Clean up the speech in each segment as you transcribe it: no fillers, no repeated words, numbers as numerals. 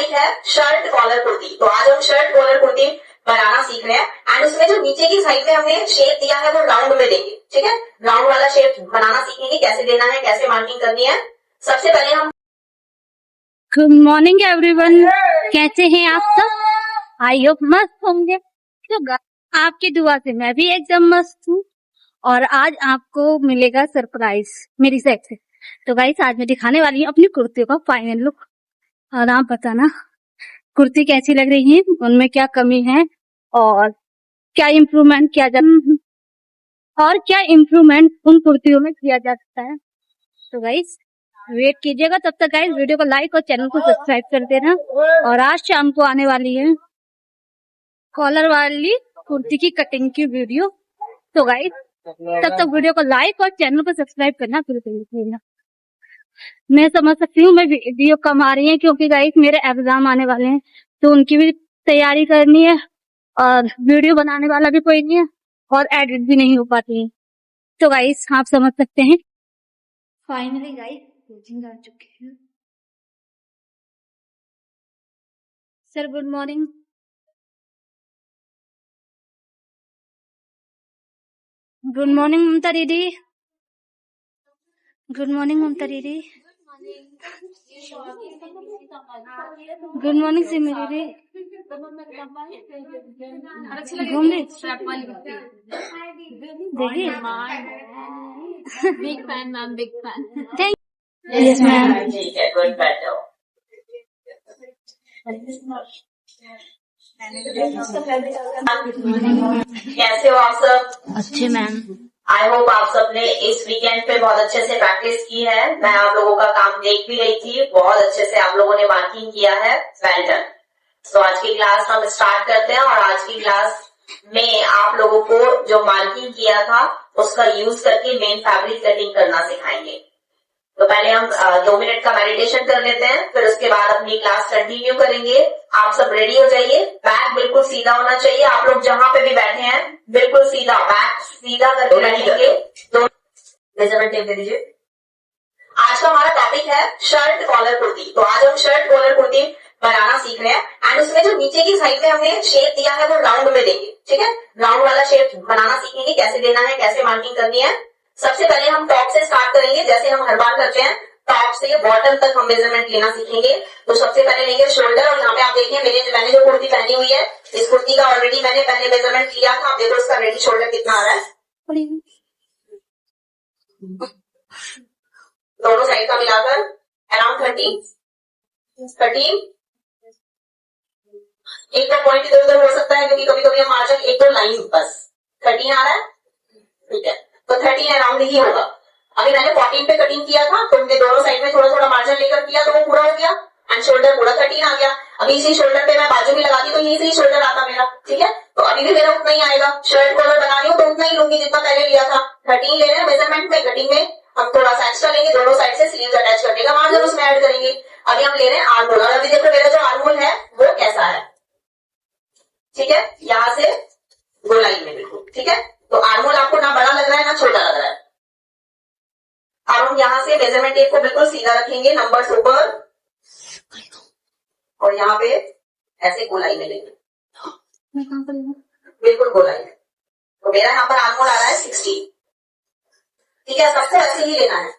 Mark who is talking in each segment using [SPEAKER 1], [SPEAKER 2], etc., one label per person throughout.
[SPEAKER 1] Topic है shirt collar kurti. तो आज हम शर्ट कॉलर कुर्ती बनाना सीख रहे हैं एंड उसमें जो नीचे की साइड में हमने शेप दिया है वो राउंड में देंगे। ठीक है, राउंड वाला शेप बनाना सीखेंगे, कैसे देना है, कैसे मार्किंग करनी है। सबसे पहले हम
[SPEAKER 2] गुड मॉर्निंग एवरीवन, कैसे हैं आप सब? आई होप मस्त होंगे। तो आपकी दुआ से मैं भी एकदम मस्त हूँ और आज आपको मिलेगा सरप्राइज मेरी साइड से। तो गाइस आज मैं दिखाने वाली हूँ अपनी कुर्तियों का फाइनल लुक और आप बताना कुर्ती कैसी लग रही है, उनमें क्या कमी है और क्या इम्प्रूवमेंट किया जा और क्या इम्प्रूवमेंट उन कुर्तियों में किया जा सकता है। तो गाइस वेट कीजिएगा, तब तक गाइस वीडियो को लाइक और चैनल को सब्सक्राइब कर देना। और आज शाम को आने वाली है कॉलर वाली कुर्ती की कटिंग की वीडियो। तो गाइस तब तक वीडियो को लाइक और चैनल को सब्सक्राइब करना शुरू कर दीजिएगा। मैं समझ सकती हूँ मैं वीडियो कम आ रही है क्योंकि गाइस मेरे एग्जाम आने वाले हैं, तो उनकी भी तैयारी करनी है और वीडियो बनाने वाला भी कोई नहीं है और एडिट भी नहीं हो पाती है। तो गाइस आप समझ सकते हैं। फाइनली गाइस कोचिंग आ चुके हैं। Sir good morning. Good morning Mamta दीदी। गुड मॉर्निंग ममता दीदी। गुड मॉर्निंग सिमी दीदी। घूम रही देखिए।
[SPEAKER 3] Big fan ma'am, big fan.
[SPEAKER 2] Thank yes ma'am.
[SPEAKER 1] ठीक है, गुड बैठो। कैसे हो आप सब?
[SPEAKER 2] अच्छे मैम।
[SPEAKER 1] आई होप आप सबने इस वीकेंड पे बहुत अच्छे से प्रैक्टिस की है। मैं आप लोगों का काम देख भी रही थी, बहुत अच्छे से आप लोगों ने मार्किंग किया है। Well done. तो आज की क्लास हम स्टार्ट करते हैं और आज की क्लास में आप लोगों को जो मार्किंग किया था उसका यूज करके मेन फैब्रिक कटिंग करना सिखाएंगे। तो पहले हम 2 मिनट का मेडिटेशन कर लेते हैं, फिर उसके बाद अपनी क्लास कंटिन्यू करेंगे। आप सब रेडी हो जाइए। बैक बिल्कुल सीधा होना चाहिए। आप लोग जहां पे भी बैठे हैं बिल्कुल सीधा, बैक सीधा करके बैठेंगे। तो मेजरमेंट टेप दे दीजिए। आज का हमारा टॉपिक है शर्ट कॉलर कुर्ती। तो आज हम शर्ट कॉलर कुर्ती बनाना सीख रहे हैं एंड उसमें जो नीचे की साइड में हमने शेप दिया है वो राउंड में देंगे। ठीक है, राउंड वाला शेप बनाना सीखेंगे, कैसे देना है, कैसे मार्किंग करनी है। सबसे पहले हम टॉप से स्टार्ट करेंगे, जैसे हम हर बार करते हैं। टॉप से बॉटम तक हम मेजरमेंट लेना सीखेंगे। तो सबसे पहले लेंगे शोल्डर और यहाँ पे आप देखिए मैंने जो कुर्ती पहनी हुई है, इस कुर्ती का ऑलरेडी मैंने पहले मेजरमेंट लिया था। आप देखो इसका रेडी शोल्डर कितना आ रहा है, दोनों साइड का मिलाकर अराउंड 13। एक तो पॉइंट इधर उधर हो सकता है क्योंकि कभी कभी हम मार्जिन एक दो लाइन बस 13 आ रहा है। ठीक है, तो 13 अराउंड ही होगा। अभी मैंने 14 पे कटिंग किया था तो हमने दोनों साइड में थोड़ा थोड़ा मार्जिन लेकर किया तो वो पूरा हो गया एंड शोल्डर पूरा 13 आ गया। अभी इसी शोल्डर पे मैं बाजू भी लगाती तो ये शोल्डर आता मेरा। ठीक है, तो अभी भी मेरा उतना ही आएगा। शर्ट कॉलर बना रही हूँ तो उतना ही लूंगी जितना पहले लिया था। 13 ले रहे हैं मेजरमेंट में। कटिंग में हम थोड़ा सा एक्स्ट्रा लेंगे, दोनों साइड से स्लीव्स अटैच करने का मार्जिन उसमें ऐड करेंगे। अभी हम ले रहे हैं आर्म होल और अभी देखो मेरा जो आर्म होल है वो कैसा है। ठीक है, यहाँ से गोलाई में बिल्कुल। ठीक है, तो आर्म होल आपको ना बड़ा लग रहा है ना छोटा लग रहा है। अब हम यहाँ से मेजरमेंट टेप को बिल्कुल सीधा रखेंगे, नंबर्स ऊपर, और यहाँ पे ऐसे गोलाई में लेंगे, बिल्कुल गोलाई में। तो मेरा यहाँ पर आर्म होल आ रहा है 60। ठीक है, सबको ऐसे ही लेना है।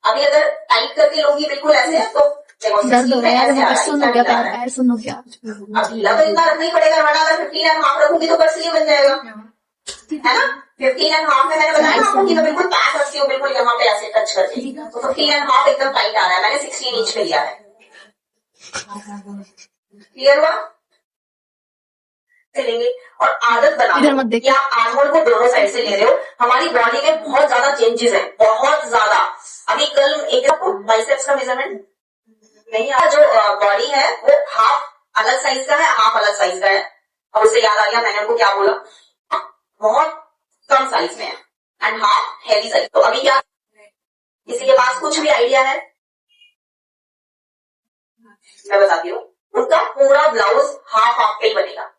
[SPEAKER 1] अभी अगर टाइट करके लोगी बिल्कुल ऐसे तो
[SPEAKER 3] दर्द हो रहा है, सुनो क्या प्यार है, सुनो क्या।
[SPEAKER 1] अब ढीला तो इतना रखना ही पड़ेगा, वरना अगर 15 एंड हाफ रखूंगी तो बस ये बन जाएगा, है ना। 15 एंड हाफ में मैंने बताया ना आपको कि मैं बिल्कुल पैक रखती हूँ, बिल्कुल यहाँ पे ऐसे टच करके। तो 15 एंड हाफ एकदम टाइट आ रहा है, मैंने 16 इंच पे लिया है। क्लियर हुआ? चलेंगे और आदत बना कि आप आर्म होल को दोनों साइड से ले रहे हो। हमारी बॉडी में बहुत ज्यादा चेंजेस है, बहुत ज्यादा। अभी कल एक बाइसेप्स का मेजरमेंट नहीं आ, जो बॉडी है वो हाफ अलग साइज का है, हाफ अलग साइज का है। अब उससे याद आ गया मैंने उनको क्या बोला, बहुत कम साइज में है एंड हाफ हैवी साइज। तो अभी क्या किसी के पास कुछ भी आइडिया है? मैं बताती हूँ, उनका पूरा ब्लाउज हाफ हाफ पे ही बनेगा।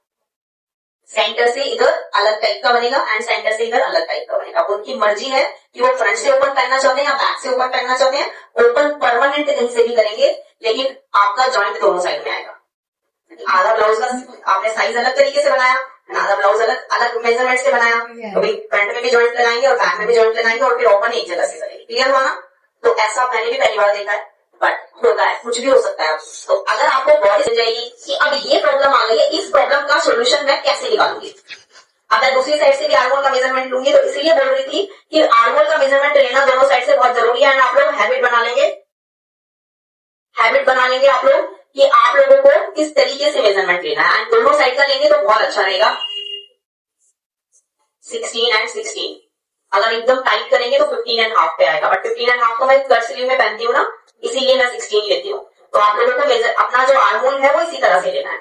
[SPEAKER 1] सेंटर से इधर अलग टाइप का बनेगा एंड सेंटर से इधर अलग टाइप का बनेगा। उनकी मर्जी है कि वो फ्रंट से ओपन पहनना चाहते हैं या बैक से ओपन पहनना चाहते हैं। ओपन परमानेंट कहीं से भी करेंगे, लेकिन आपका जॉइंट दोनों साइड में आएगा। आधा ब्लाउज का आपने साइज अलग तरीके से बनाया, आधा ब्लाउज अलग अलग मेजरमेंट से बनाया, तो भाई फ्रंट में भी जॉइंट लगाएंगे और बैक में भी जॉइंट लगाएंगे और फिर ओपन एक जगह से करेंगे। क्लियर हुआ ना? तो ऐसा मैंने भी पहली बार देखा है, बट होता है, कुछ भी हो सकता है। तो अगर आपको बॉडी मिल जाएगी कि अब ये प्रॉब्लम आ गई है, इस प्रॉब्लम का सोल्यूशन मैं कैसे निकालूंगी। अब मैं दूसरी साइड से भी आर्मोल का मेजरमेंट लूंगी, तो इसीलिए बोल रही थी कि आर्मोल का मेजरमेंट लेना दोनों साइड से बहुत जरूरी है। एंड आप लोग हैबिट बना लेंगे आप लोग कि आप लोगों को किस तरीके से मेजरमेंट लेना है, एंड दोनों साइड का लेंगे तो बहुत अच्छा रहेगा। 16 एंड 16 अगर एकदम टाइट करेंगे तो 15.5 पे आएगा, बट 15.5 को मैं कट स्लीव में पहनती हूँ ना, इसीलिए मैं 16 लेती हूँ। तो आप लोगों को मेजर अपना जो आर्मोल है वो इसी तरह से लेना है।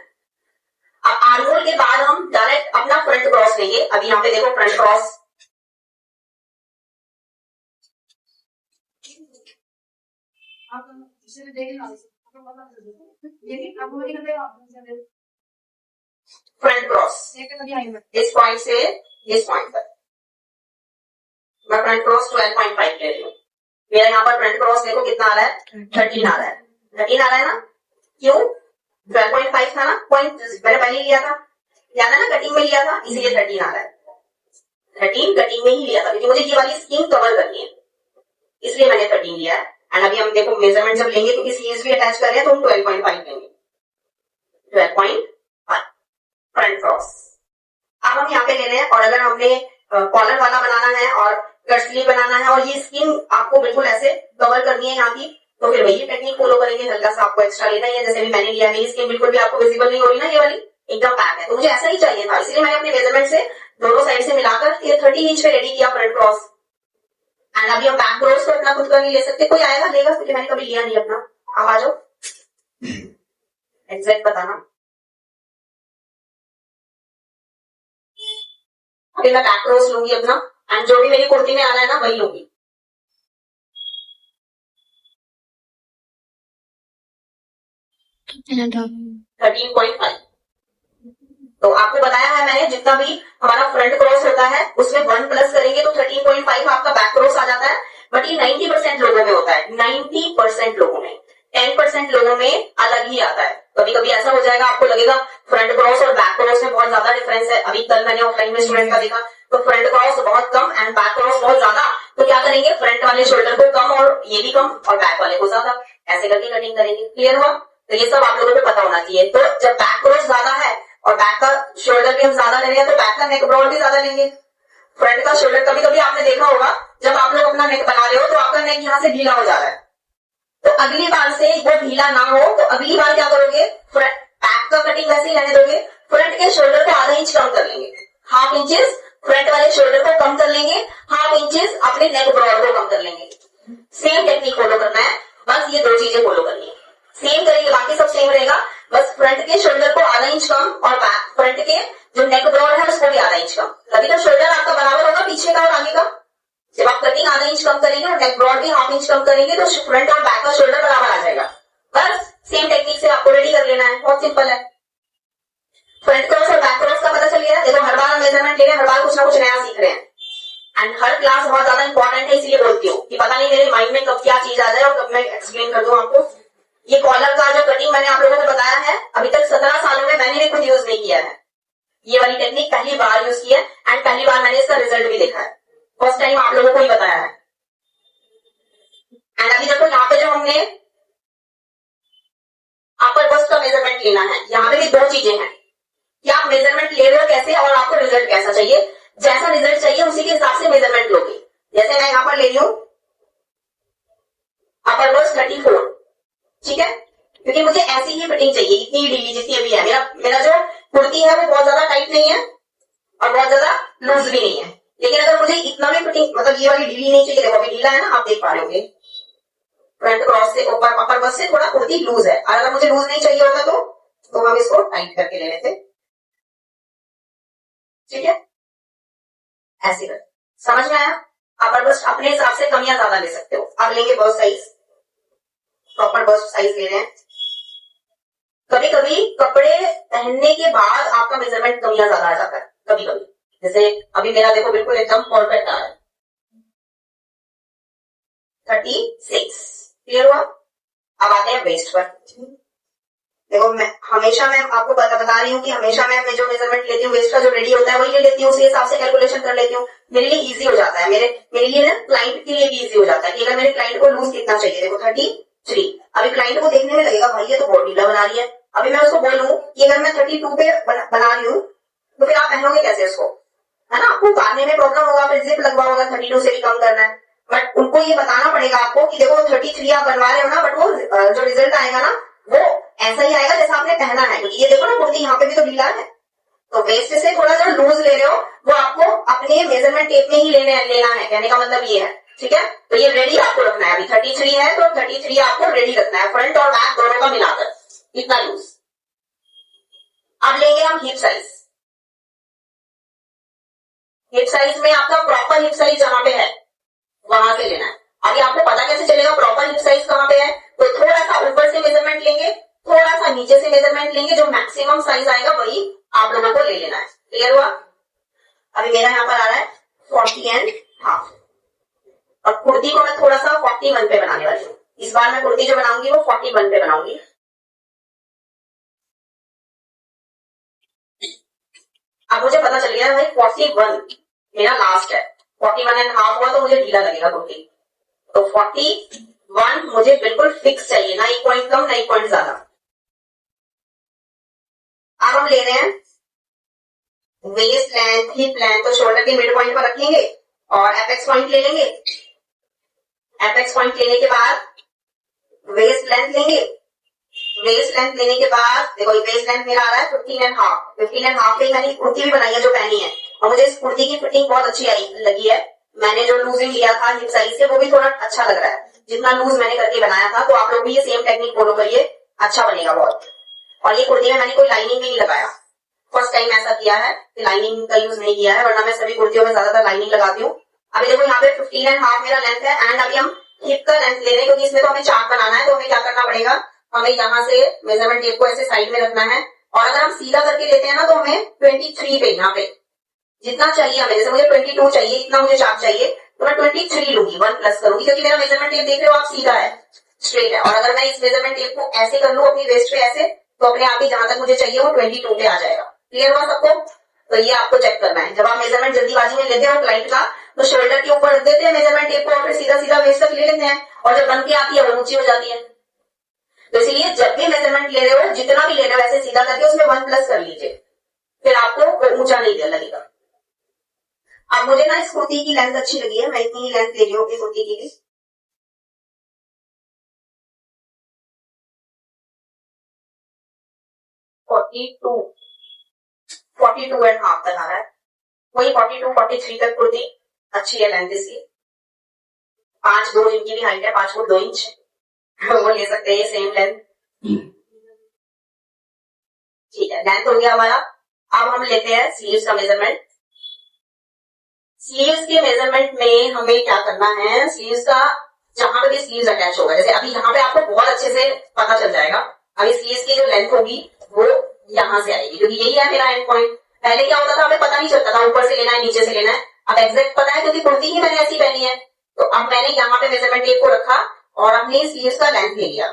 [SPEAKER 1] अब आर्मोल के बाद हम डायरेक्ट अपना फ्रंट क्रॉस लेंगे। अभी यहाँ पे देखो फ्रंट क्रॉस, फ्रंट क्रॉस इस पॉइंट से इस पॉइंट तक मैं फ्रंट क्रॉस 12.5 ले रही हूँ। मेरा यहाँ पर फ्रंट क्रॉस देखो कितना आ रहा है, 13 आ रहा है। 13 आ रहा है ना, क्यों? 12.5 था ना पॉइंट, मैंने पहले लिया था, याद है ना, कटिंग में लिया था, इसीलिए 13 आ रहा है। 13 कटिंग में ही लिया था क्योंकि मुझे ये वाली स्कीम कवर करनी है, इसलिए मैंने 13 लिया है। एंड अभी हम देखो मेजरमेंट जब लेंगे क्योंकि स्लीव्स भी अटैच कर रहे हैं तो हम 12.5 लेंगे। 12.5 फ्रंट क्रॉस। अब हम यहाँ पे ले रहे हैं, और अगर हमने कॉलर वाला बनाना है और कट स्लीव बनाना है और ये स्किन आपको बिल्कुल ऐसे कवर करनी है यहाँ की, तो फिर वही टेक्निक फॉलो करेंगे। हल्का सा आपको एक्स्ट्रा लेना ही है, जैसे भी मैंने लिया। मेरी स्किन बिल्कुल भी आपको विजिबल नहीं हो रही ना, ये वाली एकदम पैक है, तो मुझे ऐसा ही चाहिए था, इसलिए मैंने अपने मेजरमेंट से दोनों साइड से मिलाकर ये 30 इंच पे रेडी किया फ्रंट क्रॉस। एंड अभी हम बैक क्रॉस को अपना खुद का नहीं ले सकते, कोई आएगा लेगा, क्योंकि मैंने कभी लिया नहीं अपना। अब आ जाओ, एग्जैक्ट बताना। अभी मैं बैक क्रॉस लूंगी अपना, एंड जो भी मेरी कुर्ती में आ रहा है ना वही लूंगी।
[SPEAKER 3] And
[SPEAKER 1] 13.5। तो आपको बताया है मैंने, जितना भी हमारा फ्रंट क्रॉस होता है उसमें 1 प्लस करेंगे तो 13.5 आपका बैक क्रॉस आ जाता है। बट ये 90% लोगों में होता है, 90% लोगों में। 10% लोगों में अलग ही आता है। कभी कभी ऐसा हो जाएगा, आपको लगेगा फ्रंट क्रॉस और बैक क्रॉस में बहुत ज्यादा डिफरेंस है। अभी कल मैंने ऑफलाइन में स्टूडेंट का देखा, तो फ्रंट क्रॉस बहुत कम एंड बैक क्रॉस बहुत ज्यादा। तो क्या करेंगे, फ्रंट वाले शोल्डर को कम और ये भी कम और बैक वाले को ज्यादा, ऐसे करके कटिंग करेंगे। क्लियर हुआ? तो ये सब आप लोगों को पता होना चाहिए। तो जब बैक क्रॉस ज्यादा है और बैक का शोल्डर भी हम ज्यादा ले रहे हैं, तो बैक का नेक ब्रॉड भी ज्यादा लेंगे। फ्रंट का शोल्डर कभी कभी आपने देखा होगा, जब आप लोग अपना नेक बना रहे हो तो आपका नेक यहाँ से ढीला हो जा रहा है, तो अगली बार से वो ढीला ना हो, तो अगली बार क्या करोगे, फ्रंट बैक का कटिंग वैसे ही रहने दोगे, फ्रंट के शोल्डर को आधा इंच कम कर लेंगे, हाफ इंचेस फ्रंट वाले शोल्डर को कम कर लेंगे, हाफ इंचेस अपने नेक ब्रॉड को कम कर लेंगे। सेम टेक्निक फॉलो करना है, बस ये 2 चीजें फॉलो करनी है। सेम करेंगे, बाकी सब सेम रहेगा, बस फ्रंट के शोल्डर को आधा इंच कम और बैक फ्रंट के जो नेक ब्रॉड है उसको भी आधा इंच कम। तभी तो शोल्डर आपका बराबर होगा पीछे का और आगे का। जब आप कटिंग आधा इंच कम करेंगे और नेक ब्रॉड भी हाफ इंच कम करेंगे तो फ्रंट और बैक का शोल्डर बराबर आ जाएगा। बस सेम टेक्निक से आपको रेडी कर लेना है, बहुत सिंपल है। फ्रंट क्रॉस और बैक क्रॉस का पता चल गया। देखो हर बार हम मेजरमेंट ले रहे हैं, हर बार कुछ ना कुछ नया सीख रहे हैं, एंड हर क्लास बहुत ज्यादा इंपॉर्टेंट है, इसलिए बोलती हूँ कि पता नहीं मेरे माइंड में कब क्या चीज आ जाए और कब मैं एक्सप्लेन कर दूं आपको। ये कॉलर का जो कटिंग मैंने आप लोगों को बताया है, अभी तक 17 सालों में मैंने भी खुद यूज नहीं किया है। ये वाली टेक्निक पहली बार यूज की है एंड पहली बार मैंने इसका रिजल्ट भी देखा है। फर्स्ट टाइम आप लोगों को ही बताया है। एंड अभी देखो यहाँ पे जो हमने अपर बस्ट का मेजरमेंट लेना है, यहाँ पे भी 2 चीजें हैं कि आप मेजरमेंट ले रहे हो कैसे और आपको रिजल्ट कैसा चाहिए। जैसा रिजल्ट चाहिए उसी के हिसाब से मेजरमेंट लोगे। जैसे मैं यहाँ पर ले रही हूँ अपर बस्ट 34, ठीक है, क्योंकि मुझे ऐसी ही फिटिंग चाहिए, इतनी ढीली जितनी अभी है। मेरा जो कुर्ती है वो बहुत ज्यादा टाइट नहीं है और बहुत ज्यादा लूज भी नहीं है, लेकिन अगर मुझे इतना भी फिटिंग, मतलब ये वाली ढीली नहीं चाहिए, देखो अभी ढीला है ना, आप देख पा रहे होंगे, फ्रंट क्रॉस से ऊपर अपर बस से थोड़ा कुर्ती लूज है, और अगर मुझे लूज नहीं चाहिए होता तो हम इसको टाइट करके ले लेते, ठीक है, ऐसे कर। समझ में आया? अपर बस्ट अपने हिसाब से कम या ज्यादा ले सकते हो। अब लेंगे bust size, proper bust size ले रहे हैं। कभी कभी कभी कपड़े पहनने के बाद आपका मेजरमेंट कम या ज्यादा आ जाता है कभी कभी। जैसे अभी मेरा देखो बिल्कुल एकदम परफेक्ट आ रहा है 36। क्लियर हुआ? अब आते हैं वेस्ट पर। देखो मैं आपको बता रही हूँ कि हमेशा मैं जो मेजरमेंट लेती हूँ वेस्ट का जो रेडी होता है वही ले लेती हूँ, उसी हिसाब से कैलकुलेशन कर लेती हूँ। मेरे लिए इजी हो जाता है, मेरे लिए ना क्लाइंट के लिए भी इजी हो जाता है कि अगर मेरे क्लाइंट को लूज कितना चाहिए। देखो 33। अभी क्लाइंट को देखने में लगेगा भाई ये तो बहुत ढीला बना रही है। अभी मैं उसको बोलूँ कि अगर मैं 32 पे बना रही हूँ तो फिर आप पहनोगे कैसे उसको, है ना? आपको उतारने में प्रॉब्लम होगा, फिर जिप लगवाओगा, 32 से भी कम करना है। बट उनको ये बताना पड़ेगा आपको कि देखो 33 आप बनवा रहे हो ना, बट वो जो रिजल्ट आएगा ना वो ऐसा ही आएगा जैसा आपने पहना है। क्योंकि ये देखो ना कुर्ती यहाँ पे भी तो ढीला है, तो वेस्ट से थोड़ा जो लूज ले रहे हो वो आपको अपने मेजरमेंट टेप में ही लेना है। कहने का मतलब ये है, ठीक है? तो ये रेडी आपको रखना है। अभी 33 है तो 33 आपको रेडी रखना है, फ्रंट और बैक दोनों का मिलाकर इतना लूज। अब लेंगे हम हिप साइज। हिप साइज में आपका प्रॉपर हिप साइज जहां पे है वहां से लेना है। अभी आपको पता कैसे चलेगा प्रॉपर हिप साइज कहां पे है? तो थोड़ा सा ऊपर से मेजरमेंट लेंगे, थोड़ा सा नीचे से मेजरमेंट लेंगे, जो मैक्सिमम साइज आएगा वही आप लोगों को ले लेना है। क्लियर हुआ? अभी मेरा यहाँ पर आ रहा है 40.5 और कुर्ती को मैं थोड़ा सा 41 पे बनाने वाली हूँ। इस बार मैं कुर्ती जो बनाऊंगी वो 41 पे बनाऊंगी। अब मुझे पता चल गया भाई 41 मेरा लास्ट है, 41.5 हुआ तो मुझे ढीला लगेगा कुर्ती, तो 41 मुझे बिल्कुल फिक्स चाहिए, ना 1 पॉइंट कम ना 1 पॉइंट ज्यादा। अब हम ले रहे हैं वेस्ट लेंथ, हिप लेंथ, तो शोल्डर के मिड पॉइंट पर रखेंगे और एपेक्स पॉइंट ले लेंगे। एपेक्स पॉइंट लेने के बाद वेस्ट लेंथ लेंगे। वेस्ट लेंथ लेने के बाद देखो वेस्ट लेंथ मेरा आ रहा है 15.5 पे मैंने कुर्ती भी बनाई है जो पहनी है, और मुझे इस कुर्ती की फिटिंग बहुत अच्छी लगी है। मैंने जो लूजिंग लिया था हिप साइज से वो भी थोड़ा अच्छा लग रहा है जितना लूज मैंने करके बनाया था। तो आप लोग भी ये सेम टेक्निक फॉलो करिए, अच्छा बनेगा बहुत। और ये कुर्ती में मैंने कोई लाइनिंग भी नहीं लगाया, फर्स्ट टाइम ऐसा किया है कि लाइनिंग का यूज नहीं किया है, वरना मैं सभी कुर्तियों में ज्यादातर लाइनिंग लगाती हूँ। अभी देखो यहाँ पे 15.5 मेरा लेंथ है एंड अभी हम हिप का लेंथ ले रहे हैं क्योंकि इसमें तो हमें चार्ट बनाना है। तो हमें क्या करना पड़ेगा, हमें यहाँ से मेजरमेंट टेप को ऐसे साइड में रखना है और अगर हम सीधा करके लेते हैं ना तो हमें 23 पे यहाँ पे जितना चाहिए हमें, जैसे मुझे 22 चाहिए, इतना मुझे चार्ट चाहिए तो मैं 23 लूंगी, 1 प्लस करूंगी क्योंकि मेरा मेजरमेंट टेप देख रहे हो आप सीधा है, स्ट्रेट है। और अगर मैं इस मेजरमेंट टेप को ऐसे कर लूं अपनी वेस्ट पे ऐसे, तो अपने आप ही जहां तक मुझे चाहिए वो 22 पे आ जाएगा। क्लियर हुआ सबको? तो ये आपको चेक करना है। जब आप मेजरमेंट जल्दीबाजी में लेते हो क्लाइंट का तो शोल्डर के ऊपर रख देते हैं मेजरमेंट टेप को और फिर सीधा सीधा वेस्ट तक ले लेते हैं, और जब बन के आती है वो ऊंची हो जाती है। तो इसलिए जब भी मेजरमेंट ले रहे हो, जितना भी ले रहे हो ऐसे सीधा करके उसमें 1 प्लस कर लीजिए, फिर आपको वो ऊंचा नहीं लगेगा। अब मुझे ना इस कुर्ती की लेंथ अच्छी लगी है, मैं इतनी ही लेंथ ले रही हूँ अपनी कुर्ती की भी। फोर्टी टू एंड हाफ तक आ रहा है, वही 42-43 तक कुर्ती अच्छी है लेंथ इसकी। 5'2" इनकी भी हाइट है, 5 फुट 2 इंच वो ले सकते हैं सेम लेंथ। ठीक है, लेंथ हो गया हमारा। अब हम लेते हैं स्लीव्स का मेजरमेंट। स्लीव्स के मेजरमेंट में हमें क्या करना है, स्लीव्स का जहां पे भी स्लीव्स अटैच होगा, जैसे अभी यहाँ पे आपको बहुत अच्छे से पता चल जाएगा। अभी स्लीव्स की जो लेंथ होगी वो यहाँ से आएगी क्योंकि यही है मेरा एंड पॉइंट। पहले क्या होता था हमें पता नहीं चलता था ऊपर से लेना है नीचे से लेना है, अब एग्जैक्ट पता है क्योंकि कुर्ती ही मैंने ऐसी पहनी है। तो अब मैंने यहाँ पे मेजरमेंट टेप को रखा और हमने स्लीव्स का लेंथ ले लिया,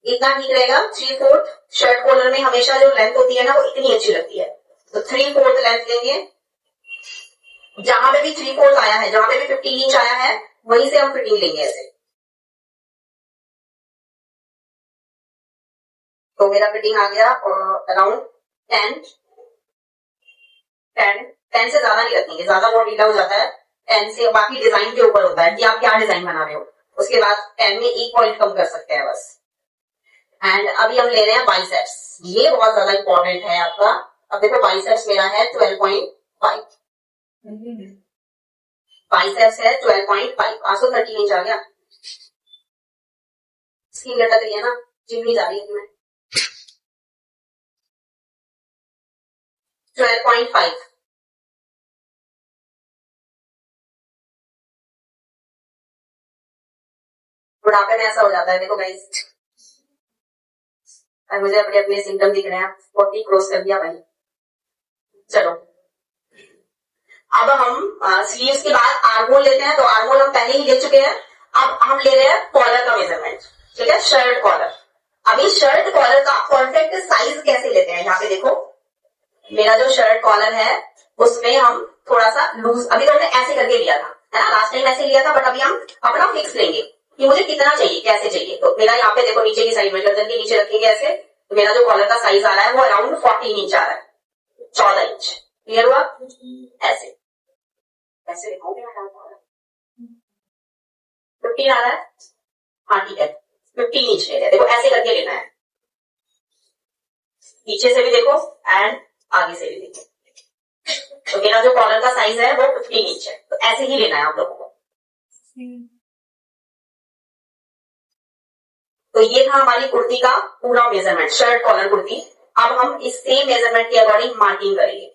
[SPEAKER 1] इतना ठीक रहेगा। 3/4 शर्ट कॉलर में हमेशा जो लेंथ होती है ना वो इतनी अच्छी लगती है, तो 3/4 लेंथ लेंगे। जहां पे भी 3/4 आया है, जहां पे भी 15 इंच आया है वहीं से हम फिटिंग लेंगे ऐसे। तो मेरा फिटिंग आ गया अराउंड 10 से ज्यादा नहीं रखेंगे, ज्यादा बहुत ढीला हो जाता है। 10 से बाकी डिजाइन के ऊपर होता है कि आप क्या डिजाइन बना रहे हो, उसके बाद 10 में 1 पॉइंट कम कर सकते हैं बस। एंड अभी हम ले रहे हैं बाइसेप्स, ये बहुत ज्यादा इंपॉर्टेंट है आपका। अब देखो बाइसेप्स मेरा है 12.5, बाइसेप्स है 12.5, आज तो 13 इंच आ गया। स्किन लटक रही है ना, जिम नहीं जा रही है मैं। 12.5 बुढ़ापे में ऐसा हो जाता है, देखो गाइस और मुझे अपने अपने सिम्टम दिख रहे हैं, 40 क्रॉस कर दिया भाई। चलो अब हम स्लीव्स के बाद आर्महोल लेते हैं। तो आर्महोल हम पहले ही ले चुके हैं, अब हम ले रहे हैं कॉलर का मेजरमेंट। ठीक है, शर्ट कॉलर। अभी शर्ट कॉलर का परफेक्ट साइज कैसे लेते हैं, यहाँ पे देखो मेरा जो शर्ट कॉलर है उसमें हम थोड़ा सा लूज, अभी तो हमने ऐसे करके लिया था, है ना, लास्ट टाइम ऐसे लिया था, बट अभी हम अपना फिक्स लेंगे कि मुझे कितना चाहिए, कैसे चाहिए। तो मेरा यहाँ पे देखो नीचे की साइड में गर्दन के नीचे रखेंगे ऐसे, तो मेरा जो कॉलर का साइज आ रहा है वो अराउंड 14 इंच आ रहा है, 14 इंच। क्लियर हुआ? ऐसे ऐसे देखो 15 आ रहा है, हाँ ठीक है, 15 इंच ले रहे हैं। देखो ऐसे करके लेना है, पीछे से भी देखो एंड आगे से भी देखो। तो मेरा जो कॉलर का साइज है वो 15 इंच है, तो ऐसे ही लेना है आप लोगों को। तो ये था हमारी कुर्ती का पूरा मेजरमेंट, शर्ट कॉलर कुर्ती। अब हम इस सेम मेजरमेंट के अकॉर्डिंग मार्किंग करेंगे।